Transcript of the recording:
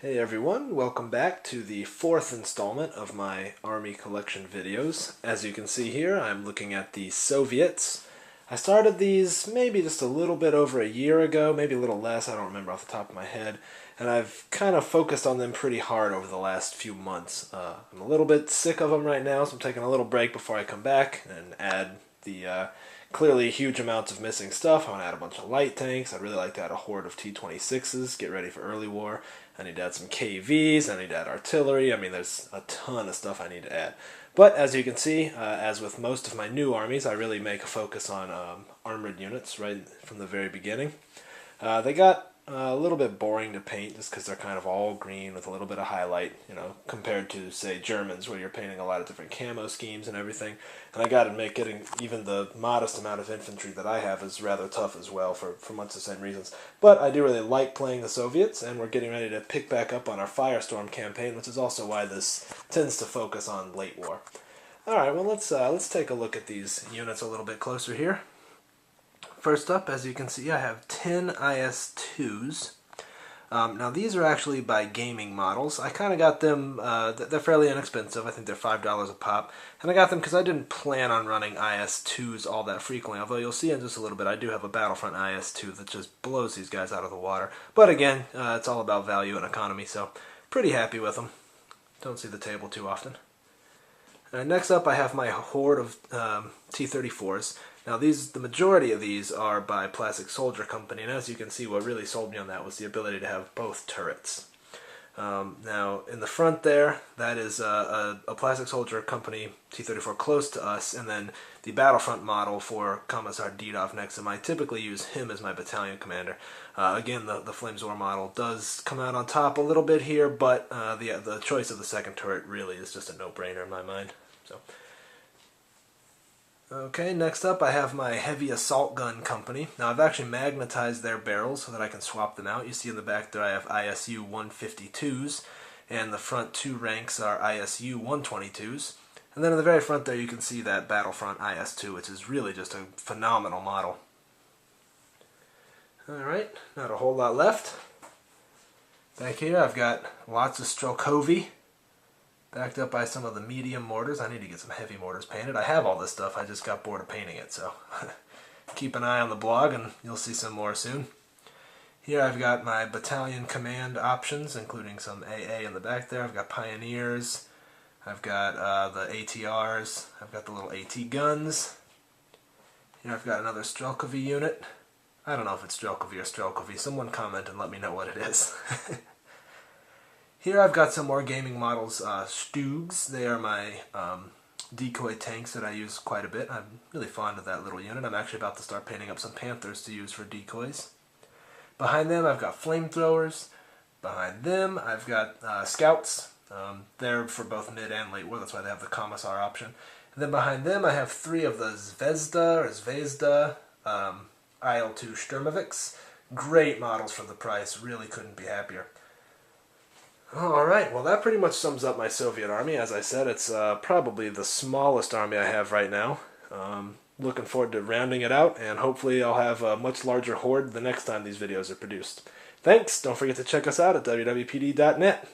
Hey everyone, welcome back to the fourth installment of my Army collection videos. As you can see here, I'm looking at the Soviets. I started these maybe just a little bit over a year ago, maybe a little less, I don't remember off the top of my head, and I've kind of focused on them pretty hard over the last few months. I'm a little bit sick of them right now, so I'm taking a little break before I come back and add the clearly huge amounts of missing stuff. I want to add a bunch of light tanks. I'd really like to add a horde of T-26s, get ready for early war. I need to add some KVs, I need to add artillery. I mean, there's a ton of stuff I need to add. But as you can see, as with most of my new armies, I really make a focus on armored units right from the very beginning. They got a little bit boring to paint just because they're kind of all green with a little bit of highlight, compared to, say, Germans where you're painting a lot of different camo schemes and everything. And I got to admit, getting even the modest amount of infantry that I have is rather tough as well for much the same reasons. But I do really like playing the Soviets, and we're getting ready to pick back up on our Firestorm campaign, which is also why this tends to focus on late war. Alright, well let's take a look at these units a little bit closer here. First up, as you can see, I have 10 IS-2s. Now these are actually by Gaming Models. I kind of got them, they're fairly inexpensive, I think they're $5 a pop. And I got them because I didn't plan on running IS-2s all that frequently, although you'll see in just a little bit I do have a Battlefront IS-2 that just blows these guys out of the water. But again, it's all about value and economy, so pretty happy with them. Don't see the table too often. Next up I have my horde of T-34s. Now the majority of these are by Plastic Soldier Company, and as you can see, what really sold me on that was the ability to have both turrets. Now in the front there, that is a Plastic Soldier Company T-34 close to us, and then the Battlefront model for Commissar Didov next to him. I typically use him as my battalion commander. Again, the Flamesore model does come out on top a little bit here, but the choice of the second turret really is just a no-brainer in my mind. Okay, next up I have my Heavy Assault Gun Company. Now I've actually magnetized their barrels so that I can swap them out. You see in the back there I have ISU 152s, and the front two ranks are ISU 122s. And then in the very front there you can see that Battlefront IS-2, which is really just a phenomenal model. Alright, not a whole lot left. Back here I've got lots of Strokovy, backed up by some of the medium mortars. I need to get some heavy mortars painted. I have all this stuff, I just got bored of painting it, so keep an eye on the blog and you'll see some more soon. Here I've got my battalion command options, including some AA in the back there. I've got Pioneers, I've got the ATRs, I've got the little AT guns. Here I've got another Strelkovy unit. I don't know if it's Strelkovy or Strelkovy. Someone comment and let me know what it is. Here I've got some more Gaming Models Stugs. They are my decoy tanks that I use quite a bit. I'm really fond of that little unit. I'm actually about to start painting up some Panthers to use for decoys. Behind them I've got Flamethrowers. Behind them I've got Scouts. They're for both mid and late war, that's why they have the Commissar option. And then behind them I have 3 of the Zvezda IL-2 Sturmoviks. Great models for the price, really couldn't be happier. Alright, well that pretty much sums up my Soviet army. As I said, it's probably the smallest army I have right now. Looking forward to rounding it out, and hopefully I'll have a much larger horde the next time these videos are produced. Thanks! Don't forget to check us out at wwpd.net.